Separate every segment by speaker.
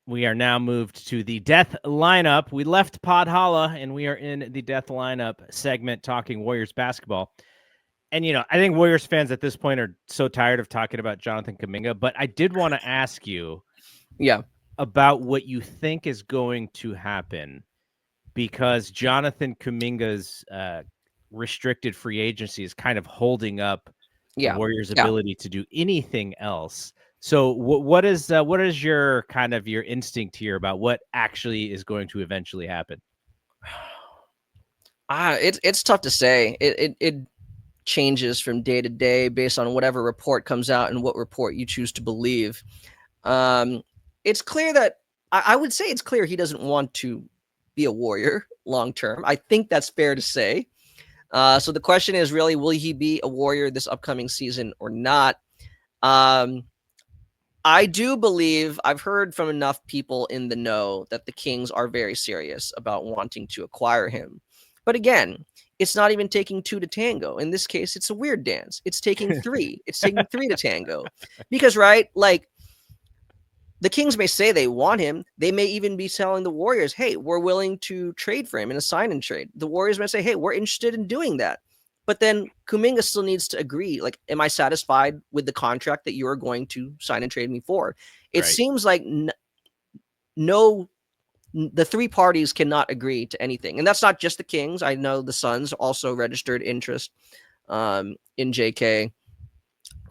Speaker 1: We are now moved to the death lineup. We left Pod Holla, and we are in the death lineup segment talking Warriors basketball. And, I think Warriors fans at this point are so tired of talking about Jonathan Kuminga, but I did want to ask you about what you think is going to happen, because Jonathan Kuminga's restricted free agency is kind of holding up the Warriors' ability to do anything else. So what is your kind of your instinct here about what actually is going to eventually happen?
Speaker 2: It's tough to say. It changes from day to day based on whatever report comes out and what report you choose to believe. It's clear that I would say it's clear he doesn't want to be a Warrior long term. I think that's fair to say. So the question is really, will he be a Warrior this upcoming season or not? I do believe I've heard from enough people in the know that the Kings are very serious about wanting to acquire him. But again, it's not even taking two to tango. In this case, it's a weird dance. It's taking three. It's taking three to tango. Because, right, like, the Kings may say they want him. They may even be telling the Warriors, hey, we're willing to trade for him in a sign-and trade. The Warriors may say, hey, we're interested in doing that. But then Kuminga still needs to agree. Like, am I satisfied with the contract that you're going to sign and trade me for? It seems like the three parties cannot agree to anything. And that's not just the Kings. I know the Suns also registered interest in JK.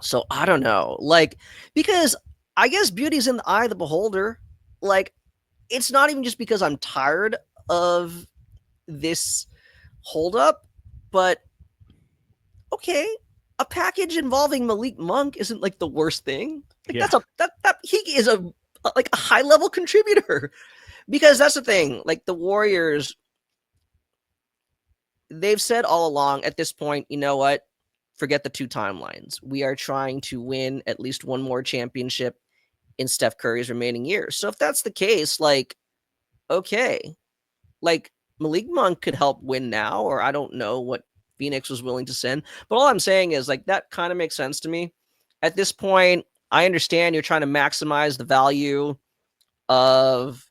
Speaker 2: So I don't know. Like, because I guess beauty's in the eye of the beholder. Like, it's not even just because I'm tired of this holdup, but okay, a package involving Malik Monk isn't like the worst thing. Like, he is a high level contributor. Because that's the thing, like, the Warriors, they've said all along at this point, you know what? Forget the two timelines. We are trying to win at least one more championship in Steph Curry's remaining years. So if that's the case, like, okay, like, Malik Monk could help win now, or I don't know what Phoenix was willing to send. But all I'm saying is, like, that kind of makes sense to me. At this point, I understand you're trying to maximize the value of,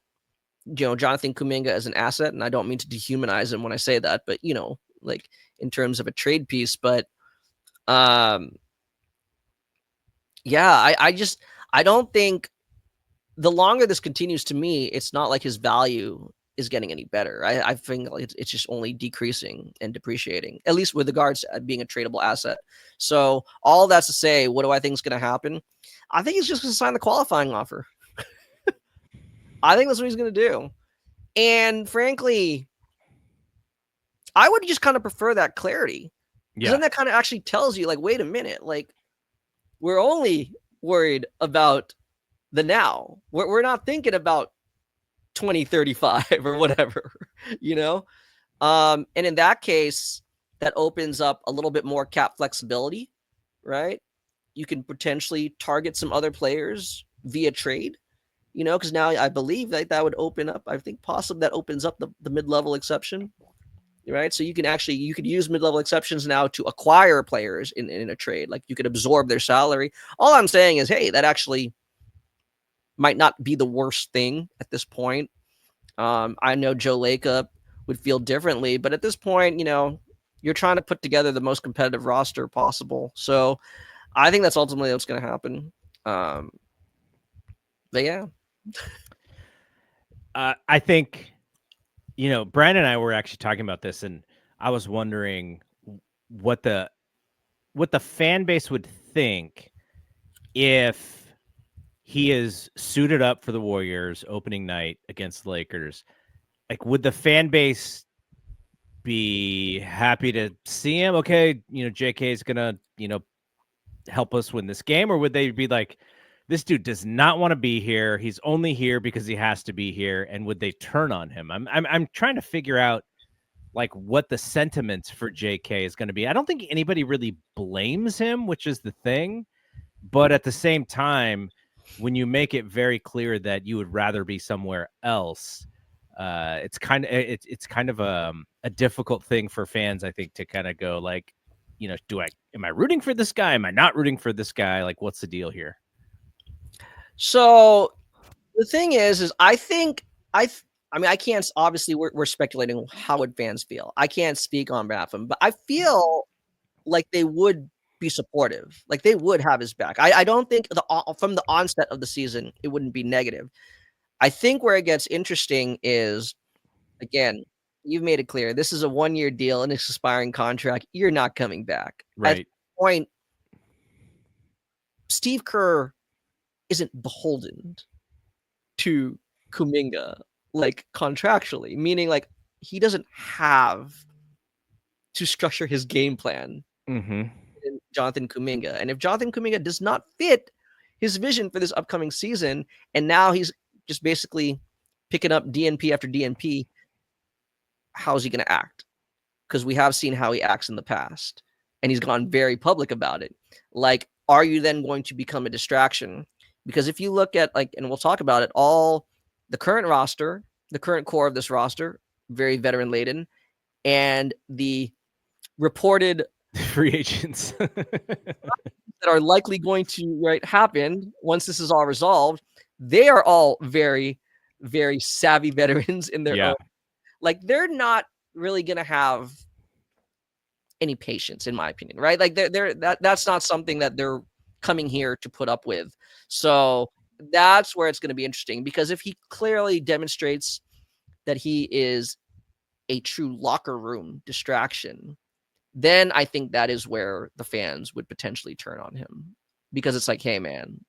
Speaker 2: Jonathan Kuminga as an asset, and I don't mean to dehumanize him when I say that, but, like, in terms of a trade piece. But I don't think, the longer this continues, to me, it's not like his value is getting any better. I think it's just only decreasing and depreciating, at least with regards to being a tradable asset. So all that's to say, what do I think is going to happen? I think he's just going to sign the qualifying offer. I think that's what he's going to do. And frankly, I would just kind of prefer that clarity. Because then that kind of actually tells you, like, wait a minute, like, we're only worried about the now. We're not thinking about 2035 or whatever, And in that case, that opens up a little bit more cap flexibility, right? You can potentially target some other players via trade, because now I believe that would open up, I think possibly that opens up the mid-level exception, right? So you could use mid-level exceptions now to acquire players in a trade. Like, you could absorb their salary. All I'm saying is, hey, that actually might not be the worst thing at this point. I know Joe Lacob would feel differently, but at this point, you're trying to put together the most competitive roster possible. So I think that's ultimately what's going to happen. But yeah.
Speaker 1: I think, Brian and I were actually talking about this, and I was wondering what the fan base would think if he is suited up for the Warriors opening night against the Lakers. Like, would the fan base be happy to see him? Okay, JK is gonna, help us win this game, or would they be like, this dude does not want to be here. He's only here because he has to be here. And would they turn on him? I'm trying to figure out, like, what the sentiments for JK is going to be. I don't think anybody really blames him, which is the thing. But at the same time, when you make it very clear that you would rather be somewhere else, it's kind of a difficult thing for fans, I think, to kind of go, like, am I rooting for this guy? Am I not rooting for this guy? Like, what's the deal here?
Speaker 2: So The thing is I think I mean, I can't, obviously we're speculating how would fans feel. I can't speak on behalf of them, but I feel like they would be supportive. Like they would have his back. I don't think from the onset of the season, it wouldn't be negative. I think where it gets interesting is, again, you've made it clear this is a 1-year deal and it's expiring contract. You're not coming back. At
Speaker 1: Right.
Speaker 2: this point, Steve Kerr isn't beholden to Kuminga, like contractually, meaning like he doesn't have to structure his game plan
Speaker 1: Mm-hmm.
Speaker 2: in Jonathan Kuminga. And if Jonathan Kuminga does not fit his vision for this upcoming season, and now he's just basically picking up DNP after DNP, how is he going to act? Because we have seen how he acts in the past, and he's gone very public about it. Like, are you then going to become a distraction? Because if you look at, like, and we'll talk about it, all the current roster, the current core of this roster, very veteran laden, and the reported
Speaker 1: Free agents
Speaker 2: that are likely going to happen once this is all resolved, they are all very, very savvy veterans in their own. Like, they're not really going to have any patience, in my opinion, right? Like that's not something that they're coming here to put up with. So that's where it's going to be interesting, because if he clearly demonstrates that he is a true locker room distraction, then I think that is where the fans would potentially turn on him, because it's like, hey man,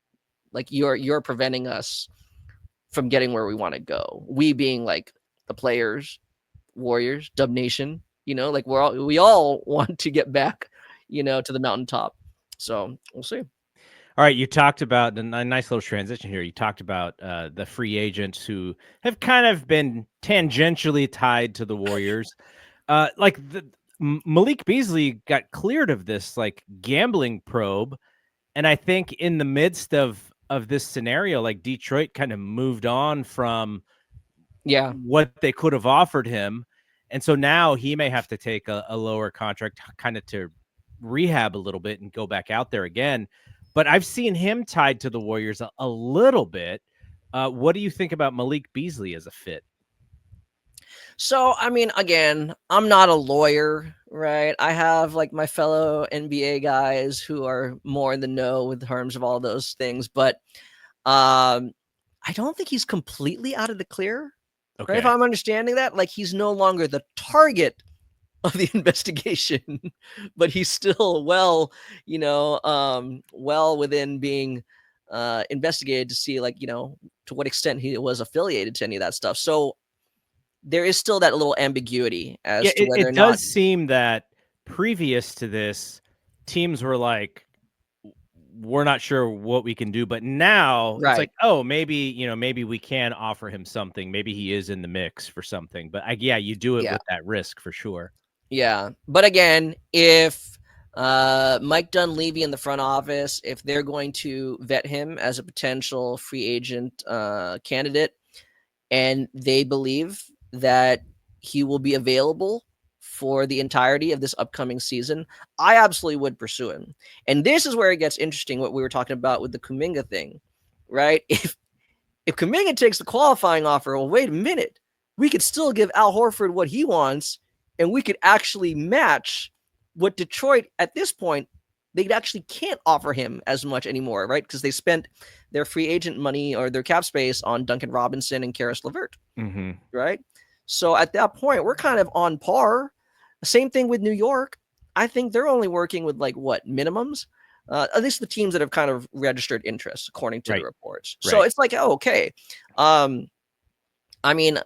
Speaker 2: like you're preventing us from getting where we want to go. We being like the players, Warriors, Dub Nation, like we all want to get back, to the mountaintop. So we'll see.
Speaker 1: All right, you talked about a nice little transition here. You talked about the free agents who have kind of been tangentially tied to the Warriors. Like Malik Beasley got cleared of this like gambling probe, and I think in the midst of this scenario, like Detroit kind of moved on from what they could have offered him, and so now he may have to take a lower contract kind of to rehab a little bit and go back out there again. But I've seen him tied to the Warriors a little bit. What do you think about Malik Beasley as a fit?
Speaker 2: So, I mean, again, I'm not a lawyer, right? I have like my fellow NBA guys who are more in the know with terms of all those things, but I don't think he's completely out of the clear. Okay. Right? If I'm understanding that, like he's no longer the target of the investigation, but he's still well within being investigated to see, like, to what extent he was affiliated to any of that stuff. So there is still that little ambiguity as to whether or not.
Speaker 1: It does seem that previous to this, teams were like, we're not sure what we can do, but now it's like, oh, maybe we can offer him something. Maybe he is in the mix for something. But you do it with that risk for sure.
Speaker 2: Yeah, but again, if Mike Dunleavy in the front office, if they're going to vet him as a potential free agent candidate, and they believe that he will be available for the entirety of this upcoming season, I absolutely would pursue him. And this is where it gets interesting, what we were talking about with the Kuminga thing, right? If Kuminga takes the qualifying offer, well, wait a minute, we could still give Al Horford what he wants, and we could actually match what Detroit at this point, they actually can't offer him as much anymore, right? Because they spent their free agent money or their cap space on Duncan Robinson and Karis LeVert, right? So at that point, we're kind of on par. Same thing with New York. I think they're only working with like what minimums, at least the teams that have kind of registered interest according to the reports. So it's like, oh, okay. I mean,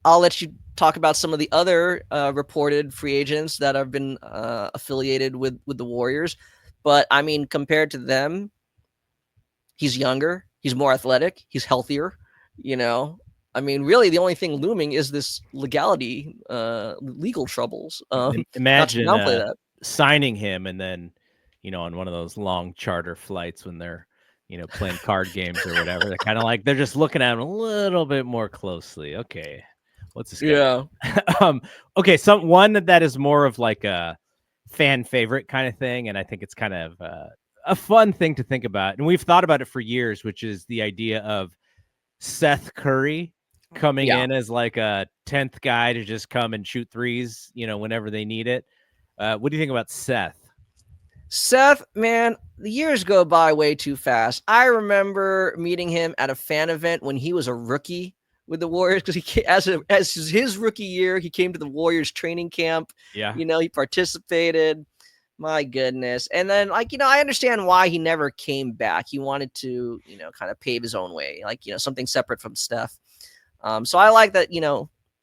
Speaker 2: I'll let you talk about some of the other reported free agents that have been affiliated with the Warriors. But I mean, compared to them, he's younger, he's more athletic, he's healthier, I mean, really, the only thing looming is this legality, legal troubles.
Speaker 1: Imagine signing him and then, on one of those long charter flights when they're, playing card games or whatever. They're kind of like, they're just looking at him a little bit more closely. Okay, what's this guy? Yeah. Okay, one that is more of like a fan favorite kind of thing, and I think it's kind of a fun thing to think about. And we've thought about it for years, which is the idea of Seth Curry coming
Speaker 2: Yeah.
Speaker 1: in as like a 10th guy to just come and shoot threes, whenever they need it. What do you think about Seth?
Speaker 2: Seth, man, the years go by way too fast. I remember meeting him at a fan event when he was a rookie with the Warriors, because as his rookie year, he came to the Warriors training camp.
Speaker 1: Yeah.
Speaker 2: He participated. My goodness. And then, I understand why he never came back. He wanted to, kind of pave his own way, something separate from Steph. So I like that,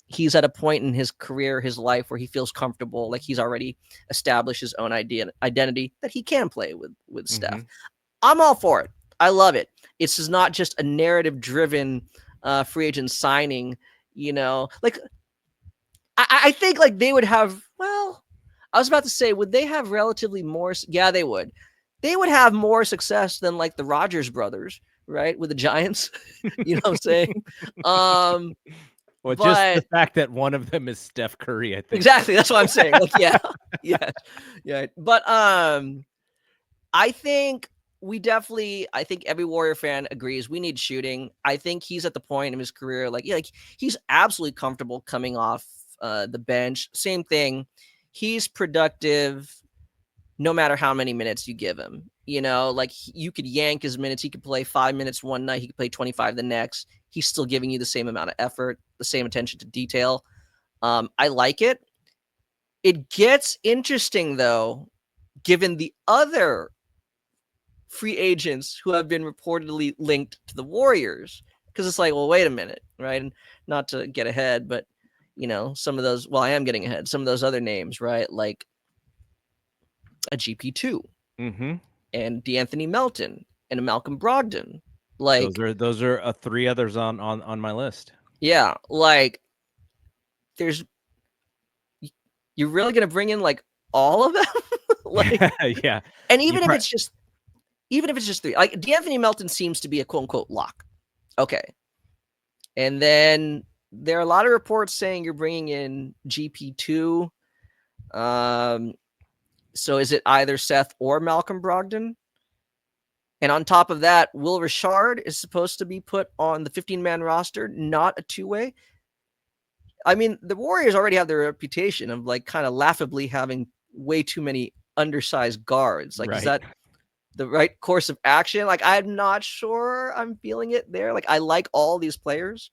Speaker 2: he's at a point in his career, his life, where he feels comfortable, like he's already established his own identity that he can play with Steph. I'm all for it. I love it. It's just not just a narrative driven free agent signing, like I think like they would have, well, I was about to say, would they have relatively more? Yeah, they would. They would have more success than like the Rogers brothers, right? With the Giants. You know what I'm saying?
Speaker 1: Well, just
Speaker 2: but
Speaker 1: the fact that one of them is Steph Curry, I think.
Speaker 2: exactly. That's what I'm saying. Like, yeah. Yeah. Yeah. But I think I think every Warrior fan agrees we need shooting. I think he's at the point in his career, like he's absolutely comfortable coming off the bench. Same thing. He's productive no matter how many minutes you give him. Like you could yank his minutes. He could play 5 minutes one night. He could play 25 the next. He's still giving you the same amount of effort, the same attention to detail. I like it. It gets interesting, though, given the other free agents who have been reportedly linked to the Warriors. Because it's like, well, wait a minute, right? And not to get ahead, but, some of those, well, I am getting ahead. Some of those other names, right? Like a GP2 and DeAnthony Melton and a Malcolm Brogdon. Like
Speaker 1: those are 3 others on my list.
Speaker 2: Yeah, like you're really gonna bring in like all of them? Like
Speaker 1: yeah.
Speaker 2: And even if it's just 3, like DeAnthony Melton seems to be a quote unquote lock. Okay. And then there are a lot of reports saying you're bringing in GP2. So is it either Seth or Malcolm Brogdon? And on top of that, Will Richard is supposed to be put on the 15-man roster, not a two-way. I mean, the Warriors already have their reputation of like kind of laughably having way too many undersized guards. Like, Is that the right course of action? Like, I'm not sure I'm feeling it there. Like, I like all these players,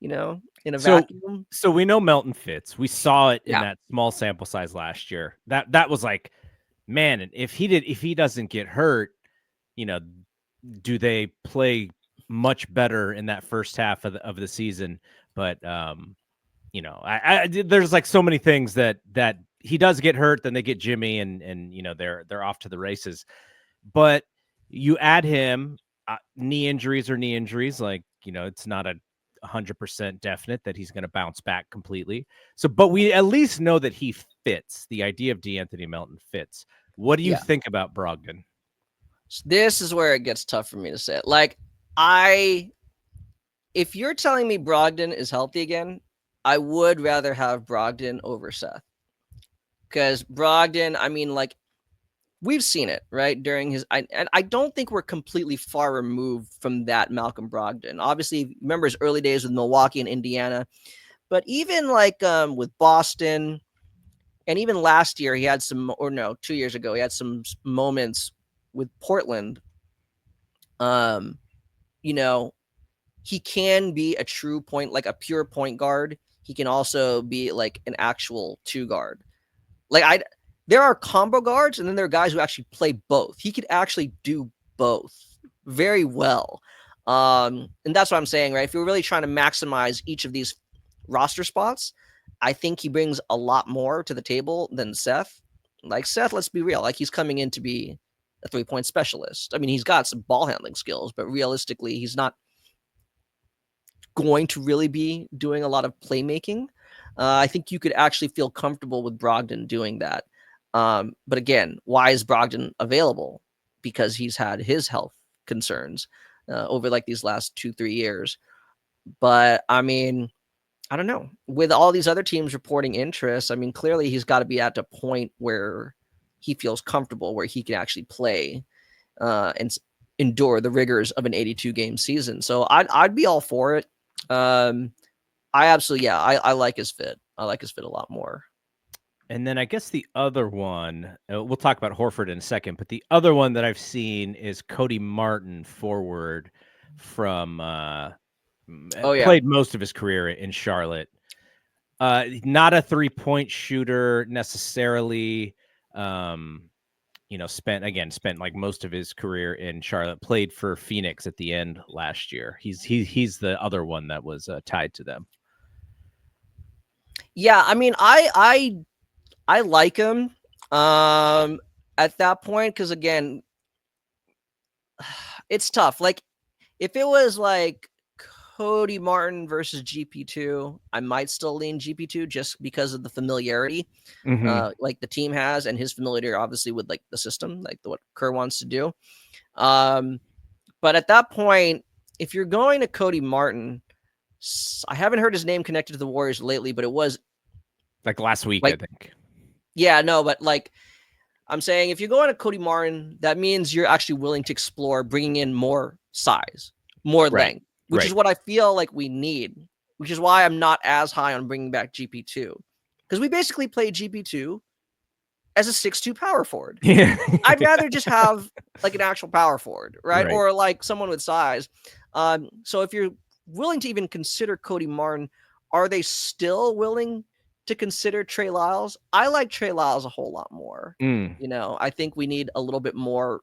Speaker 2: in a vacuum.
Speaker 1: So we know Melton fits. We saw it in that small sample size last year. That was like, man, and if he doesn't get hurt, do they play much better in that first half of the season? But there's like so many things that he does get hurt, then they get Jimmy, and they're off to the races. But you add him, knee injuries, like it's not a 100% definite that he's going to bounce back completely. So, but we at least know that he fits. The idea of DeAnthony Melton fits. What do you think about Brogdon?
Speaker 2: This is where it gets tough for me to say it. Like, if you're telling me Brogdon is healthy again, I would rather have Brogdon over Seth. Because Brogdon, I mean, like, we've seen it, right? During his, and I don't think we're completely far removed from that Malcolm Brogdon. Obviously, remember his early days with Milwaukee and Indiana. But even like with Boston, and even last year, he had 2 years ago, he had some moments with Portland. He can be a true point, like a pure point guard. He can also be like an actual 2 guard. Like there are combo guards, and then there are guys who actually play both. He could actually do both very well. And that's what I'm saying, right? If you're really trying to maximize each of these roster spots, I think he brings a lot more to the table than Seth. Like Seth, let's be real, like he's coming in to be a 3-point specialist. I mean, he's got some ball handling skills, but realistically, he's not going to really be doing a lot of playmaking. I think you could actually feel comfortable with Brogdon doing that. But again, why is Brogdon available? Because he's had his health concerns over like these last 2-3 years. But I mean, I don't know. With all these other teams reporting interest, I mean, clearly he's got to be at a point where he feels comfortable, where he can actually play. And endure the rigors of an 82 game season. So I'd be all for it. I absolutely, I like his fit. I like his fit a lot more.
Speaker 1: And then I guess the other one, we'll talk about Horford in a second, but the other one that I've seen is Cody Martin, forward from played most of his career in Charlotte. Not a 3-point shooter necessarily. Spent like most of his career in Charlotte. Played for Phoenix at the end last year. He's the other one that was tied to them.
Speaker 2: Yeah, I mean, I like him at that point because again, it's tough. Like if it was like Cody Martin versus GP2, I might still lean GP2 just because of the familiarity like the team has and his familiarity obviously with like the system, like what Kerr wants to do. But at that point, if you're going to Cody Martin, I haven't heard his name connected to the Warriors lately, but it was
Speaker 1: like last week, I think.
Speaker 2: Yeah, no, but like I'm saying, if you're going to Cody Martin, that means you're actually willing to explore bringing in more size, more length, which is what I feel like we need, which is why I'm not as high on bringing back GP2. Because we basically play GP2 as a 6'2" power forward.
Speaker 1: Yeah.
Speaker 2: I'd rather just have like an actual power forward, right? Or like someone with size. So if you're willing to even consider Cody Martin, are they still willing to consider Trey Lyles? I like Trey Lyles a whole lot more. You know, I think we need a little bit more,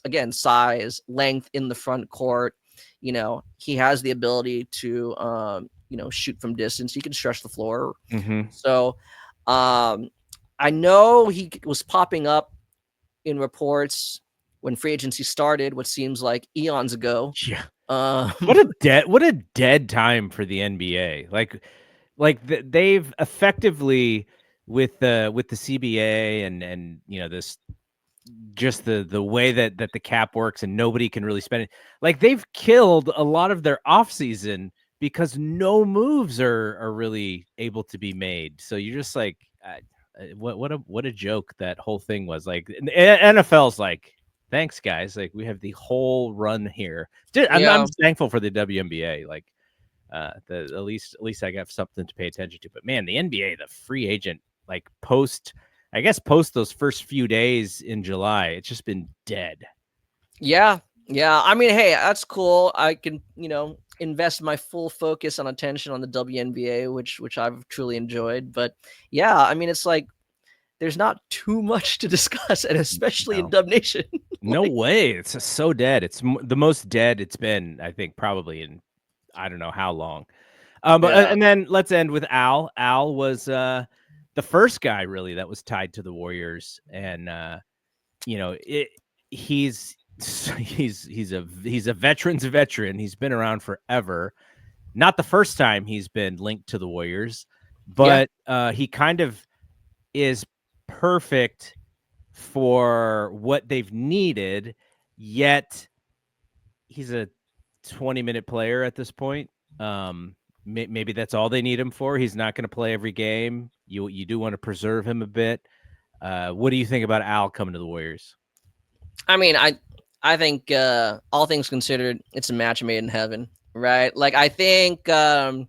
Speaker 2: again, size, length in the front court. You know, he has the ability to, shoot from distance. He can stretch the floor. So I know he was popping up in reports when free agency started, what seems like eons ago.
Speaker 1: Yeah. What a dead time for the NBA. They've effectively with the CBA and this just the way that the cap works and nobody can really spend it. Like they've killed a lot of their offseason because no moves are really able to be made. So you're just like, what a joke that whole thing was. Like NFL's like, thanks guys. Like we have the whole run here. I'm thankful for the WNBA. Like at least I got something to pay attention to. But man, the NBA, the free agent, like post those first few days in July, it's just been dead.
Speaker 2: Yeah. I mean, hey, that's cool. I can, invest my full focus and attention on the WNBA, which I've truly enjoyed. But yeah, I mean, it's like there's not too much to discuss, and especially in Dub Nation.
Speaker 1: No way. It's just so dead. It's the most dead it's been, I think, probably in I don't know how long. And then let's end with Al. Al was the first guy really that was tied to the Warriors, and he's a veteran's veteran. He's been around forever. Not the first time he's been linked to the Warriors, but he kind of is perfect for what they've needed. Yet he's a 20-minute player at this point. Maybe that's all they need him for. He's not going to play every game. You do want to preserve him a bit. What do you think about Al coming to the Warriors?
Speaker 2: I mean, I think all things considered, it's a match made in heaven, right? Like I think kind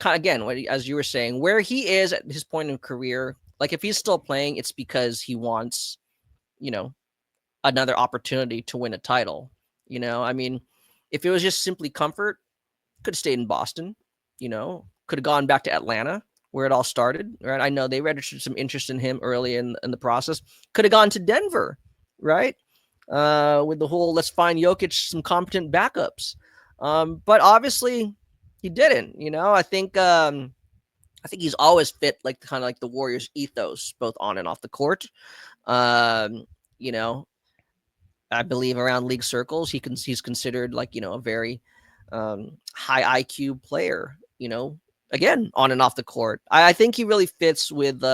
Speaker 2: of again, as you were saying, where he is at his point in career, like if he's still playing, it's because he wants, another opportunity to win a title. I mean, if it was just simply comfort, could have stayed in Boston, could have gone back to Atlanta where it all started, right? I know they registered some interest in him early in the process. Could have gone to Denver, right? With the whole let's find Jokic some competent backups. But obviously he didn't, I think he's always fit like kind of like the Warriors ethos, both on and off the court. I believe around league circles, he's considered like, a very high IQ player, again, on and off the court. I think he really fits with,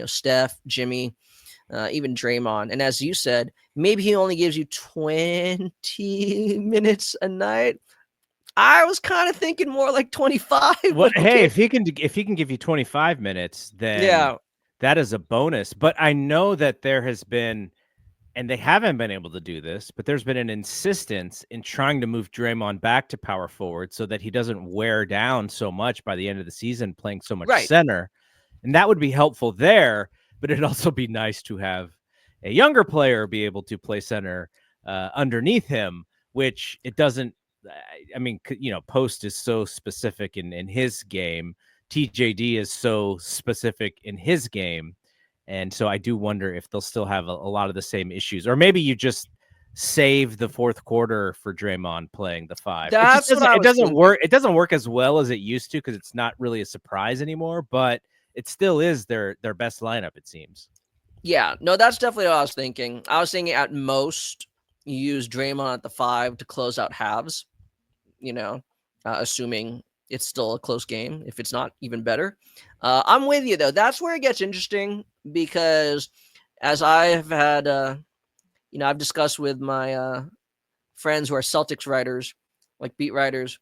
Speaker 2: Steph, Jimmy, even Draymond. And as you said, maybe he only gives you 20 minutes a night. I was kind of thinking more like 25.
Speaker 1: Well, hey, if he can give you 25 minutes, then that is a bonus. But I know that there has been and they haven't been able to do this, but there's been an insistence in trying to move Draymond back to power forward so that he doesn't wear down so much by the end of the season playing so much
Speaker 2: Right.
Speaker 1: center. And that would be helpful there, but it'd also be nice to have a younger player be able to play center underneath him, which it doesn't. I mean, Post is so specific in his game. TJD is so specific in his game. And so I do wonder if they'll still have a lot of the same issues, or maybe you just save the fourth quarter for Draymond playing the 5.
Speaker 2: That's what I
Speaker 1: It
Speaker 2: was
Speaker 1: doesn't
Speaker 2: thinking.
Speaker 1: work. It doesn't work as well as it used to because it's not really a surprise anymore, but it still is their best lineup, it seems.
Speaker 2: Yeah, no, that's definitely what I was thinking. I was thinking at most you use Draymond at the 5 to close out halves, assuming it's still a close game. If it's not, even better. I'm with you, though. That's where it gets interesting because as I've had, I've discussed with my friends who are Celtics writers, like beat writers,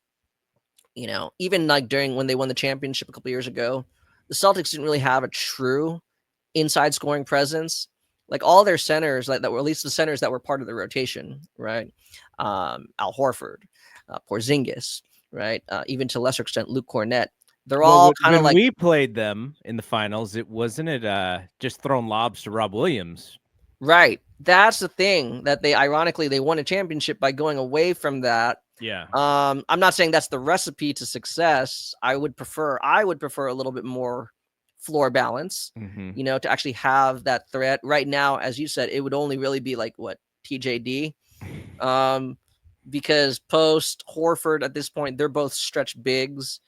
Speaker 2: even like during when they won the championship a couple years ago, the Celtics didn't really have a true inside scoring presence. Like all their centers, like that were at least the centers that were part of the rotation, right? Al Horford, Porzingis, right? Even to a lesser extent, Luke Cornett. They're all kind of
Speaker 1: when
Speaker 2: like
Speaker 1: we played them in the finals, it wasn't just throwing lobs to Rob Williams.
Speaker 2: right. That's the thing that they ironically they won a championship by going away from that.
Speaker 1: Yeah.
Speaker 2: I'm not saying that's the recipe to success. I would prefer a little bit more floor balance, to actually have that threat. Right now, as you said, it would only really be like what TJD, because Post, Horford at this point, they're both stretch bigs.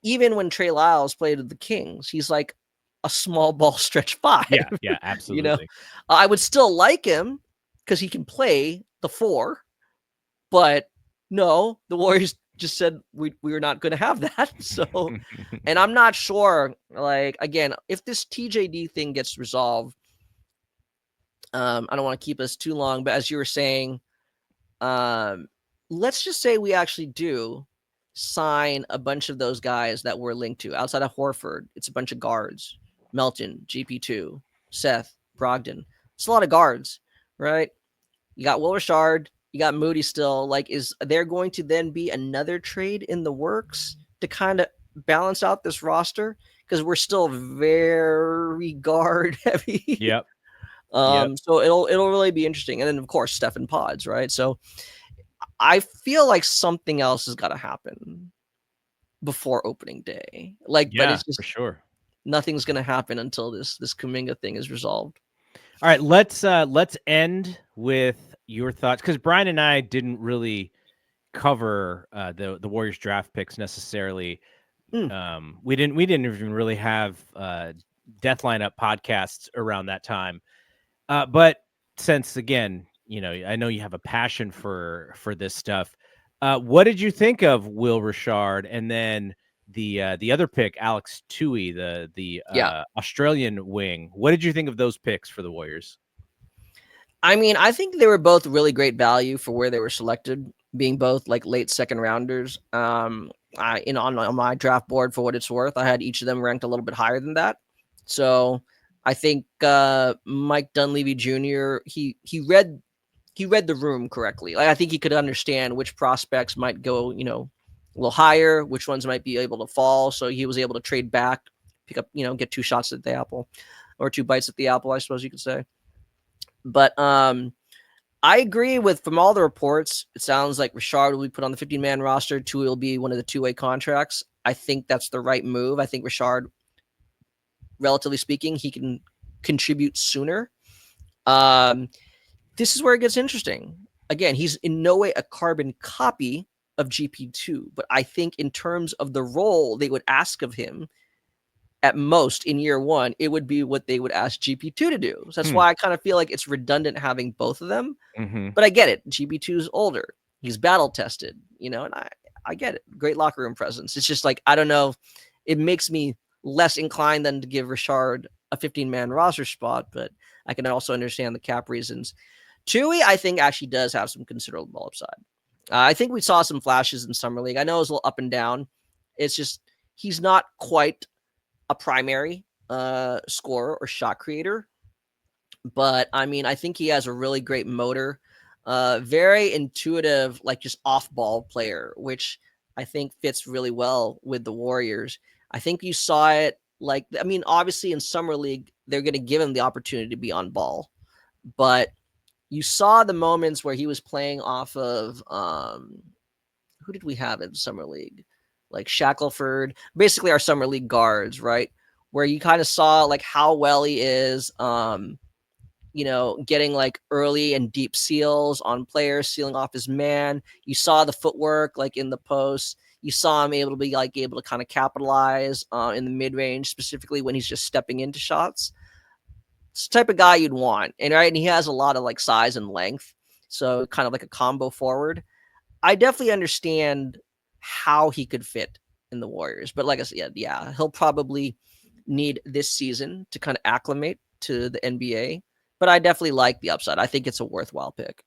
Speaker 2: Even when Trey Lyles played with the Kings, he's like a small ball stretch 5.
Speaker 1: Yeah, absolutely.
Speaker 2: I would still like him because he can play the 4, but no, the Warriors just said we were not going to have that. So, and I'm not sure, like, again, if this TJD thing gets resolved, I don't want to keep us too long, but as you were saying, let's just say we actually do sign a bunch of those guys that we're linked to. Outside of Horford, it's a bunch of guards. Melton, GP2, Seth, Brogdon. It's a lot of guards, right? You got Will Richard, you got Moody still. Like, is there going to then be another trade in the works to kind of balance out this roster? Because we're still very guard heavy.
Speaker 1: Yep.
Speaker 2: So it'll really be interesting. And then of course Stephen Pods, right? So I feel like something else has got to happen before opening day. Like, but it's just
Speaker 1: for sure.
Speaker 2: Nothing's gonna happen until this Kuminga thing is resolved.
Speaker 1: All right, let's end with your thoughts, because Brian and I didn't really cover the Warriors draft picks necessarily. We didn't even really have death lineup podcasts around that time. But since again, I know you have a passion for this stuff. What did you think of Will Richard and then the other pick, Alex Tui, the Australian wing? What did you think of those picks for the Warriors?
Speaker 2: I mean, I think they were both really great value for where they were selected, being both like late second rounders. On my draft board, for what it's worth, I had each of them ranked a little bit higher than that. So I think Mike Dunleavy Jr. he read the room correctly. Like, I think he could understand which prospects might go, a little higher, which ones might be able to fall. So he was able to trade back, pick up, get 2 shots at the apple, or 2 bites at the apple, I suppose you could say. But I agree with, from all the reports, it sounds like Richard will be put on the 15-man roster. Tui will be one of the 2-way contracts. I think that's the right move. I think Richard, relatively speaking, he can contribute sooner. This is where it gets interesting. Again, he's in no way a carbon copy of GP2, but I think in terms of the role they would ask of him, at most in year 1, it would be what they would ask GP2 to do. So that's why I kind of feel like it's redundant having both of them. But I get it. GP2 is older. He's battle tested, and I get it. Great locker room presence. It's just like, I don't know. It makes me less inclined than to give Richard a 15-man roster spot, but I can also understand the cap reasons. Tui, I think, actually does have some considerable upside. I think we saw some flashes in Summer League. I know it was a little up and down. It's just he's not quite a primary scorer or shot creator. But I mean, I think he has a really great motor, very intuitive, like just off-ball player, which I think fits really well with the Warriors. I think you saw it. Like, I mean, obviously in summer league, they're going to give him the opportunity to be on ball, but you saw the moments where he was playing off of who did we have in summer league? Like Shackelford, basically our summer league guards, right? Where you kind of saw like how well he is, getting like early and deep seals on players, sealing off his man. You saw the footwork like in the post. You saw him able to kind of capitalize in the mid range, specifically when he's just stepping into shots. It's the type of guy you'd want, and he has a lot of like size and length, so kind of like a combo forward. I definitely understand how he could fit in the Warriors, but like I said, yeah, he'll probably need this season to kind of acclimate to the NBA. But I definitely like the upside. I think it's a worthwhile pick.